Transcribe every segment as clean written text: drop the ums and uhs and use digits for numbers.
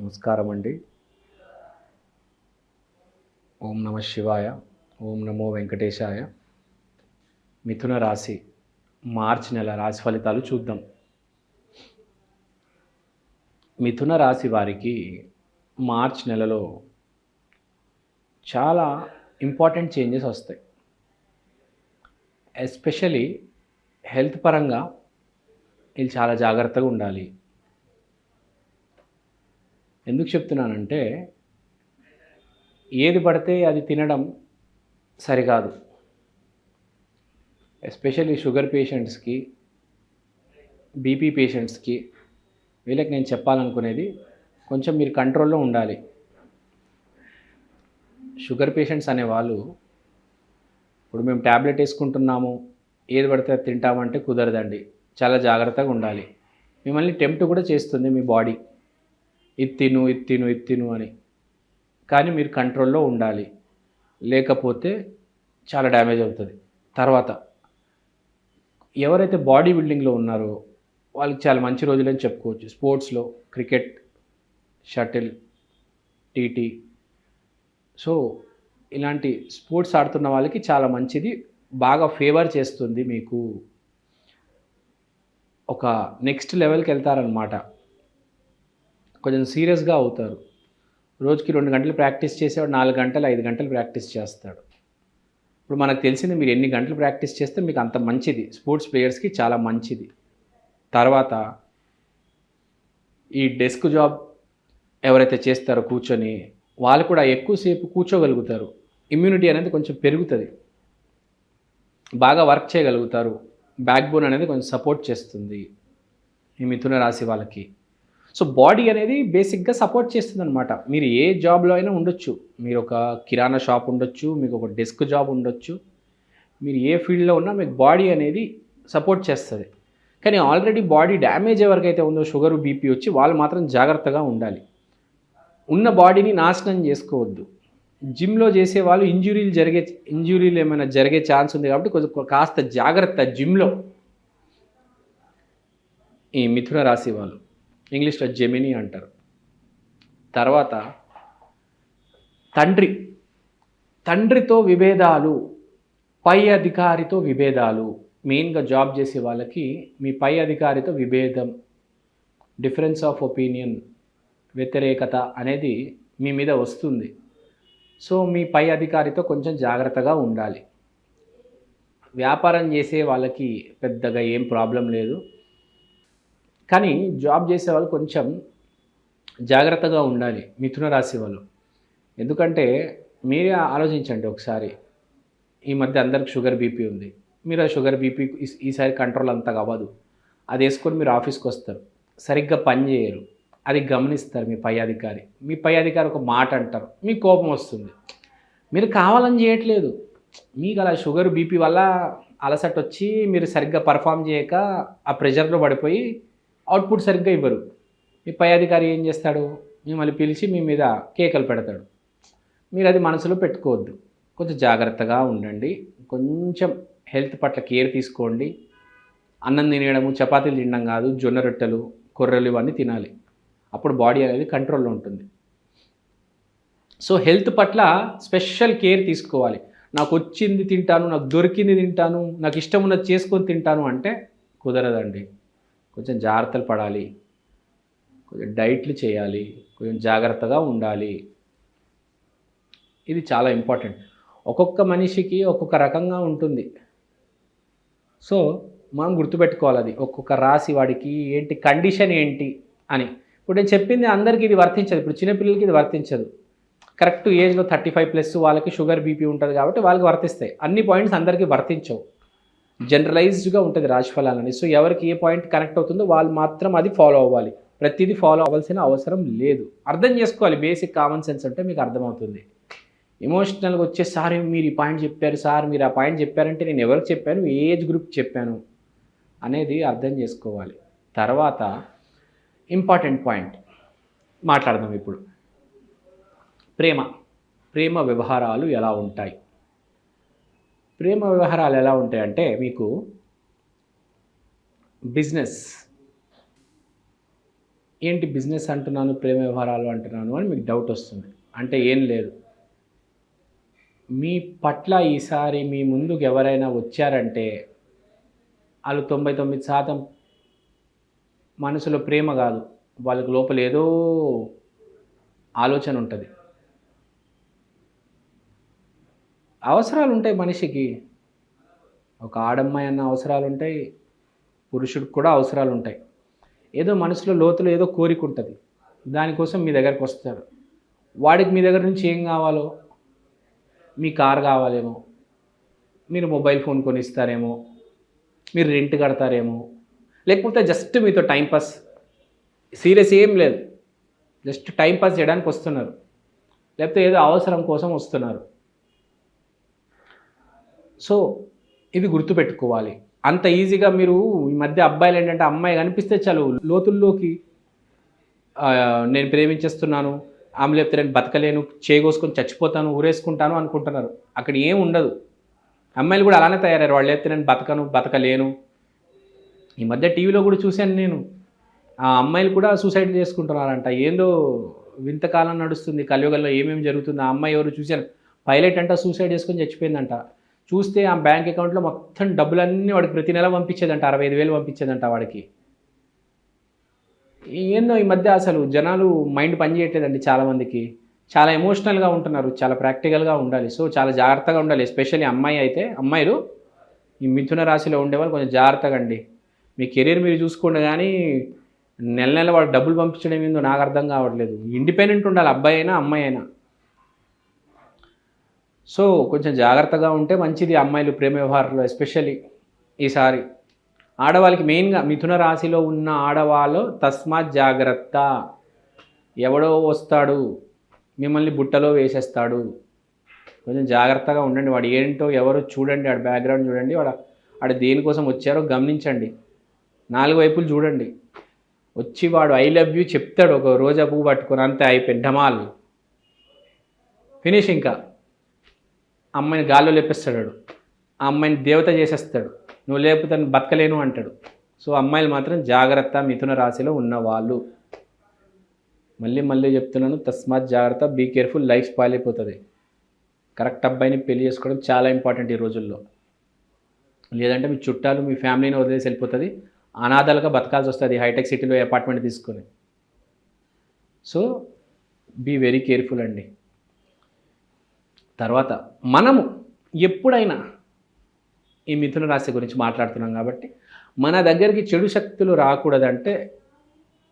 నమస్కారం అండి. ఓం నమ శివాయ. ఓం నమో వెంకటేశాయ. మిథున రాశి మార్చి నెల రాశి ఫలితాలు చూద్దాం. మిథున రాశి వారికి మార్చ్ నెలలో చాలా ఇంపార్టెంట్ చేంజెస్ వస్తాయి. ఎస్పెషలీ హెల్త్ పరంగా వీళ్ళు చాలా జాగ్రత్తగా ఉండాలి. ఎందుకు చెప్తున్నానంటే ఏది పడితే అది తినడం సరికాదు. ఎస్పెషల్లీ షుగర్ పేషెంట్స్కి, బీపీ పేషెంట్స్కి వీళ్ళకి నేను చెప్పాలనుకునేది కొంచెం మీరు కంట్రోల్లో ఉండాలి. షుగర్ పేషెంట్స్ అనేవాళ్ళు ఇప్పుడు మేము ట్యాబ్లెట్ వేసుకుంటున్నాము, ఏది పడితే అది తింటామంటే కుదరదండి. చాలా జాగ్రత్తగా ఉండాలి. మిమ్మల్ని టెంప్ట్ కూడా చేస్తుంది మీ బాడీ, ఇది తిను ఇది తిను ఇది తిను అని. కానీ మీరు కంట్రోల్లో ఉండాలి, లేకపోతే చాలా డ్యామేజ్ అవుతుంది. తర్వాత ఎవరైతే బాడీ బిల్డింగ్లో ఉన్నారో వాళ్ళకి చాలా మంచి రోజులని చెప్పుకోవచ్చు. స్పోర్ట్స్లో క్రికెట్, షటిల్, టీటీ, సో ఇలాంటి స్పోర్ట్స్ ఆడుతున్న వాళ్ళకి చాలా మంచిది, బాగా ఫేవర్ చేస్తుంది. మీకు ఒక నెక్స్ట్ లెవెల్కి వెళ్తారనమాట. కొంచెం సీరియస్గా అవుతారు. రోజుకి 2 గంటలు ప్రాక్టీస్ చేసేవాడు 4 గంటలు 5 గంటలు ప్రాక్టీస్ చేస్తాడు. ఇప్పుడు మనకు తెలిసింది మీరు ఎన్ని గంటలు ప్రాక్టీస్ చేస్తే మీకు అంత మంచిది. స్పోర్ట్స్ ప్లేయర్స్కి చాలా మంచిది. తర్వాత ఈ డెస్క్ జాబ్ ఎవరైతే చేస్తారో కూర్చొని, వాళ్ళు కూడా ఎక్కువసేపు కూర్చోగలుగుతారు. ఇమ్యూనిటీ అనేది కొంచెం పెరుగుతుంది, బాగా వర్క్ చేయగలుగుతారు. బ్యాక్ బోన్ అనేది కొంచెం సపోర్ట్ చేస్తుంది ఈ మిథున రాశి వాళ్ళకి. సో బాడీ అనేది బేసిక్గా సపోర్ట్ చేస్తుంది అనమాట. మీరు ఏ జాబ్లో అయినా ఉండొచ్చు. మీరు ఒక కిరాణా షాప్ ఉండొచ్చు, మీకు ఒక డెస్క్ జాబ్ ఉండొచ్చు, మీరు ఏ ఫీల్డ్లో ఉన్నా మీకు బాడీ అనేది సపోర్ట్ చేస్తుంది. కానీ ఆల్రెడీ బాడీ డ్యామేజ్ ఎవరికైతే ఉందో, షుగర్ బీపీ వచ్చి, వాళ్ళు మాత్రం జాగ్రత్తగా ఉండాలి. ఉన్న బాడీని నాశనం చేసుకోవద్దు. జిమ్లో చేసే వాళ్ళు ఇంజురీలు ఏమైనా జరిగే ఛాన్స్ ఉంది కాబట్టి కొంచెం కాస్త జాగ్రత్త జిమ్లో. ఈ మిథున రాశి వాళ్ళు ఇంగ్లీష్లో జెమిని అంటారు. తర్వాత తండ్రితో విభేదాలు, పై అధికారితో విభేదాలు. మెయిన్గా జాబ్ చేసే వాళ్ళకి మీ పై అధికారితో విభేదం, డిఫరెన్స్ ఆఫ్ ఒపీనియన్, వ్యతిరేకత అనేది మీ మీద వస్తుంది. సో మీ పై అధికారితో కొంచెం జాగ్రత్తగా ఉండాలి. వ్యాపారం చేసే వాళ్ళకి పెద్దగా ఏం ప్రాబ్లం లేదు, కానీ జాబ్ చేసే వాళ్ళు కొంచెం జాగ్రత్తగా ఉండాలి మిథున రాశి వాళ్ళు. ఎందుకంటే మీరే ఆలోచించండి ఒకసారి, ఈ మధ్య అందరికి షుగర్ బీపీ ఉంది. మీరు ఆ షుగర్ బీపీ ఈసారి కంట్రోల్ అంతగా అవ్వదు. అది వేసుకొని మీరు ఆఫీస్కి వస్తారు, సరిగ్గా పని చేయరు. అది గమనిస్తారు మీ పై అధికారి. మీ పై అధికారి ఒక మాట అంటారు, మీకు కోపం వస్తుంది. మీరు కావాలని చేయట్లేదు, మీకు అలా షుగర్ బీపీ వల్ల అలసట వచ్చి మీరు సరిగ్గా పర్ఫామ్ చేయక ఆ ప్రెషర్లో పడిపోయి అవుట్పుట్ సరిగ్గా ఇవ్వరు. మీ పై అధికారి ఏం చేస్తాడు, మిమ్మల్ని పిలిచి మీ మీద కేకలు పెడతాడు. మీరు అది మనసులో పెట్టుకోవద్దు. కొంచెం జాగ్రత్తగా ఉండండి. కొంచెం హెల్త్ పట్ల కేర్ తీసుకోండి. అన్నం తినడము, చపాతీలు తినడం కాదు, జొన్న రొట్టెలు, కొర్రలు ఇవన్నీ తినాలి. అప్పుడు బాడీ అనేది కంట్రోల్లో ఉంటుంది. సో హెల్త్ పట్ల స్పెషల్ కేర్ తీసుకోవాలి. నాకు వచ్చింది తింటాను, నాకు దొరికింది తింటాను, నాకు ఇష్టం ఉన్నది చేసుకొని తింటాను అంటే కుదరదండి. కొంచెం జాగ్రత్తలు పడాలి, కొంచెం డైట్లు చేయాలి, కొంచెం జాగ్రత్తగా ఉండాలి. ఇది చాలా ఇంపార్టెంట్. ఒక్కొక్క మనిషికి ఒక్కొక్క రకంగా ఉంటుంది. సో మనం గుర్తుపెట్టుకోవాలి, అది ఒక్కొక్క రాశి వాడికి ఏంటి కండిషన్ ఏంటి అని. ఇప్పుడు నేను చెప్పింది అందరికీ ఇది వర్తించదు. ఇప్పుడు చిన్నపిల్లలకి ఇది వర్తించదు. కరెక్ట్ ఏజ్లో 35+ వాళ్ళకి షుగర్ బీపీ ఉంటుంది కాబట్టి వాళ్ళకి వర్తిస్తాయి. అన్ని పాయింట్స్ అందరికీ వర్తించవు, జనరలైజ్డ్గా ఉంటుంది రాశిఫలాలని. సో ఎవరికి ఏ పాయింట్ కనెక్ట్ అవుతుందో వాళ్ళు మాత్రం అది ఫాలో అవ్వాలి. ప్రతిదీ ఫాలో అవ్వాల్సిన అవసరం లేదు. అర్థం చేసుకోవాలి. బేసిక్ కామన్ సెన్స్ అంటే మీకు అర్థమవుతుంది. ఎమోషనల్గా వచ్చే సార్ మీరు ఈ పాయింట్ చెప్పారు, సార్ మీరు ఆ పాయింట్ చెప్పారంటే నేను ఎవరికి చెప్పాను, ఏ ఏజ్ గ్రూప్ చెప్పాను అనేది అర్థం చేసుకోవాలి. తర్వాత ఇంపార్టెంట్ పాయింట్ మాట్లాడదాం ఇప్పుడు. ప్రేమ వ్యవహారాలు ఎలా ఉంటాయి? ప్రేమ వ్యవహారాలు ఎలా ఉంటాయంటే, మీకు బిజినెస్, ఏంటి బిజినెస్ అంటున్నాను, ప్రేమ వ్యవహారాలు అంటున్నాను అని మీకు డౌట్ వస్తుంది. అంటే ఏం లేదు. మీ పట్ల ఈసారి మీ ముందుకు ఎవరైనా వచ్చారంటే వాళ్ళు 99% మనసులో ప్రేమ కాదు, వాళ్ళకి లోపల ఏదో ఆలోచన ఉంటుంది. అవసరాలు ఉంటాయి మనిషికి. ఒక ఆడమ్మాయి అన్న అవసరాలు ఉంటాయి, పురుషుడికి కూడా అవసరాలు ఉంటాయి. ఏదో మనసులో లోతులో ఏదో కోరిక ఉంటుంది, దానికోసం మీ దగ్గరకు వస్తారు. వాడికి మీ దగ్గర నుంచి ఏం కావాలో, మీ కార్ కావాలేమో, మీరు మొబైల్ ఫోన్ కొనిస్తారేమో, మీరు రెంట్ కడతారేమో, లేకపోతే జస్ట్ మీతో టైంపాస్, సీరియస్ ఏం లేదు, జస్ట్ టైంపాస్ చేయడానికి వస్తున్నారు, లేకపోతే ఏదో అవసరం కోసం వస్తున్నారు. సో ఇవి గుర్తుపెట్టుకోవాలి. అంత ఈజీగా మీరు ఈ మధ్య అబ్బాయిలు ఏంటంటే అమ్మాయి కనిపిస్తే చాలు లోతుల్లోకి నేను ప్రేమించేస్తున్నాను, ఆమె లేకపోతే నేను బతకలేను, చేయగోసుకొని చచ్చిపోతాను, ఊరేసుకుంటాను అనుకుంటున్నారు. అక్కడ ఏం ఉండదు. అమ్మాయిలు కూడా అలానే తయారయ్యారు. వాళ్ళు లేకపోతే నేను బతకలేను. ఈ మధ్య టీవీలో కూడా చూశాను నేను, ఆ అమ్మాయిలు కూడా సూసైడ్ చేసుకుంటున్నారంట. ఏందో వింతకాలం నడుస్తుంది కలియుగంలో, ఏమేమి జరుగుతుంది. ఆ అమ్మాయి ఎవరు చూశాను, పైలట్ అంట సూసైడ్ చేసుకొని చచ్చిపోయిందంట. చూస్తే ఆ బ్యాంక్ అకౌంట్లో మొత్తం డబ్బులన్నీ వాడికి ప్రతి నెల పంపించేదంట, 65,000 పంపించేదంట వాడికి. ఏందో ఈ మధ్య అసలు జనాలు మైండ్ పనిచేయట్లేదండి చాలామందికి. చాలా ఎమోషనల్గా ఉంటున్నారు, చాలా ప్రాక్టికల్గా ఉండాలి. సో చాలా జాగ్రత్తగా ఉండాలి. ఎస్పెషల్లీ అమ్మాయిలు ఈ మిథున రాశిలో ఉండేవాళ్ళు కొంచెం జాగ్రత్తగా అండి. మీ కెరీర్ మీరు చూసుకోండి, కానీ నెల నెల వాడు డబ్బులు పంపించడం ఏందో నాకు అర్థం కావట్లేదు. ఇండిపెండెంట్ ఉండాలి, అబ్బాయి అయినా అమ్మాయి అయినా. సో కొంచెం జాగ్రత్తగా ఉంటే మంచిది అమ్మాయిలు ప్రేమ వ్యవహారంలో. ఎస్పెషల్లీ ఈసారి ఆడవాళ్ళకి మెయిన్గా మిథున రాశిలో ఉన్న ఆడవాళ్ళు తస్మాత్ జాగ్రత్త. ఎవడో వస్తాడు మిమ్మల్ని బుట్టలో వేసేస్తాడు, కొంచెం జాగ్రత్తగా ఉండండి. వాడు ఏంటో ఎవరో చూడండి, వాడి బ్యాక్గ్రౌండ్ చూడండి, వాడు దేనికోసం వచ్చారో గమనించండి, 4 వైపులు చూడండి. వచ్చి వాడు ఐ లవ్ యూ చెప్తాడు, ఒక రోజా పువ్వు పట్టుకొని, అంతే అయిపోయింది, ఢమాల్ ఫినిష్. ఇంకా అమ్మాయిని గాల్లో లేపేస్తాడు, ఆ అమ్మాయిని దేవత చేసేస్తాడు, నువ్వు లేకపోతే బతకలేను అంటాడు. సో అమ్మాయిలు మాత్రం జాగ్రత్త, మిథున రాశిలో ఉన్నవాళ్ళు. మళ్ళీ చెప్తున్నాను, తస్మాత్ జాగ్రత్త, బీ కేర్ఫుల్, లైఫ్ స్పాయిల్ అయిపోతుంది. కరెక్ట్ అబ్బాయిని పెళ్లి చేసుకోవడం చాలా ఇంపార్టెంట్ ఈ రోజుల్లో. లేదంటే మీ చుట్టాలు మీ ఫ్యామిలీని వదిలేసి వెళ్ళిపోతుంది, అనాథాలుగా బతకాల్సి వస్తుంది హైటెక్ సిటీలో అపార్ట్మెంట్ తీసుకొని. సో బీ వెరీ కేర్ఫుల్ అండి. తర్వాత మనము ఎప్పుడైనా ఈ మిథున రాశి గురించి మాట్లాడుతున్నాం కాబట్టి మన దగ్గరికి చెడు శక్తులు రాకూడదంటే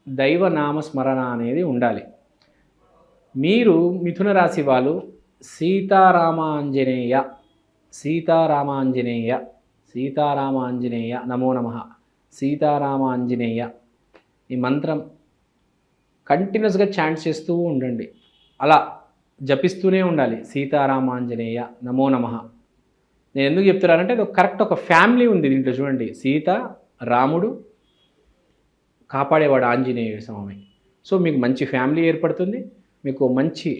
దైవనామ స్మరణ అనేది ఉండాలి. మీరు మిథున రాశి వాళ్ళు సీతారామాంజనేయ నమో నమః, సీతారామాంజనేయ ఈ మంత్రం కంటిన్యూస్గా చాంట్ చేస్తూ ఉండండి. అలా జపిస్తూనే ఉండాలి. సీతారామాంజనేయ నమో నమః. నేను ఎందుకు చెప్తున్నానంటే అది కరెక్ట్ ఒక ఫ్యామిలీ ఉంది దీంట్లో. చూడండి, సీత, రాముడు, కాపాడేవాడు ఆంజనేయ స్వామి. సో మీకు మంచి ఫ్యామిలీ ఏర్పడుతుంది, మీకు మంచి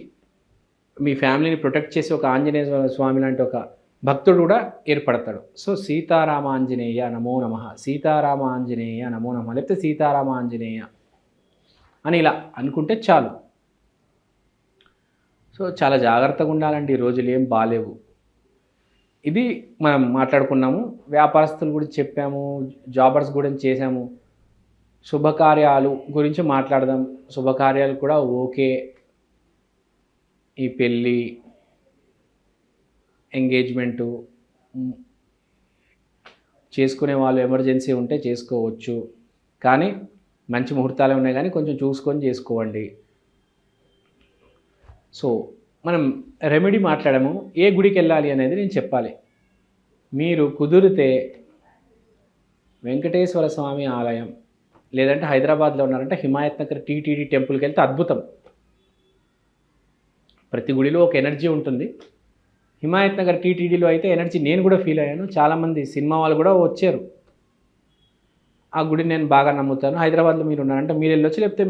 మీ ఫ్యామిలీని ప్రొటెక్ట్ చేసి ఒక ఆంజనేయ స్వామి లాంటి ఒక భక్తుడు కూడా ఏర్పడతాడు. సో సీతారామాంజనేయ నమో నమః, సీతారామాంజనేయ నమో నమః, లేకపోతే సీతారామాంజనేయ అని ఇలా అనుకుంటే చాలు. సో చాలా జాగ్రత్తగా ఉండాలండి, ఈ రోజులు ఏం బాగాలేవు. ఇది మనం మాట్లాడుకున్నాము. వ్యాపారస్తుల గురించి చెప్పాము, జాబర్స్ గురించి చేసాము. శుభకార్యాలు గురించి మాట్లాడదాం. శుభకార్యాలు కూడా ఓకే, ఈ పెళ్ళి, ఎంగేజ్మెంటు చేసుకునే వాళ్ళు ఎమర్జెన్సీ ఉంటే చేసుకోవచ్చు, కానీ మంచి ముహూర్తాలే ఉన్నాయి, కానీ కొంచెం చూసుకొని చేసుకోండి. సో మనం రెమెడీ మాట్లాడాము. ఏ గుడికి వెళ్ళాలి అనేది నేను చెప్పాలి. మీరు కుదిరితే వెంకటేశ్వర స్వామి ఆలయం, లేదంటే హైదరాబాద్లో ఉన్నారంటే హిమాయత్ నగర్ టీటీడీ టెంపుల్కి వెళ్తే అద్భుతం. ప్రతి గుడిలో ఒక ఎనర్జీ ఉంటుంది. హిమాయత్ నగర్ టీటీడీలో అయితే ఎనర్జీ నేను కూడా ఫీల్ అయ్యాను. చాలామంది సినిమా వాళ్ళు కూడా వచ్చారు. ఆ గుడిని నేను బాగా నమ్ముతాను. హైదరాబాద్లో మీరు ఉన్నారంటే మీరు వెళ్ళొచ్చు, లేకపోతే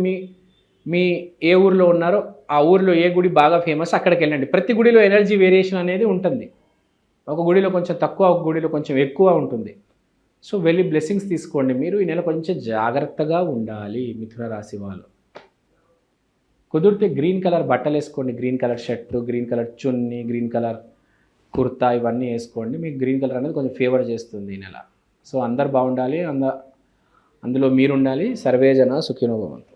మీ ఏ ఊరిలో ఉన్నారో ఆ ఊరిలో ఏ గుడి బాగా ఫేమస్ అక్కడికి వెళ్ళండి. ప్రతి గుడిలో ఎనర్జీ వేరియేషన్ అనేది ఉంటుంది. ఒక గుడిలో కొంచెం తక్కువ, ఒక గుడిలో కొంచెం ఎక్కువ ఉంటుంది. సో వెళ్ళి బ్లెస్సింగ్స్ తీసుకోండి. మీరు ఈ నెల కొంచెం జాగ్రత్తగా ఉండాలి మిథున రాశి వాళ్ళు. కుదిరితే గ్రీన్ కలర్ బట్టలు వేసుకోండి, green colour shirt, green colour చున్నీ, గ్రీన్ కలర్ కుర్తా ఇవన్నీ వేసుకోండి. మీకు గ్రీన్ కలర్ అనేది కొంచెం ఫేవర్ చేస్తుంది ఈ నెల. సో అందరు బాగుండాలి, అందులో మీరు ఉండాలి. సర్వేజన సుఖినో భవంతు.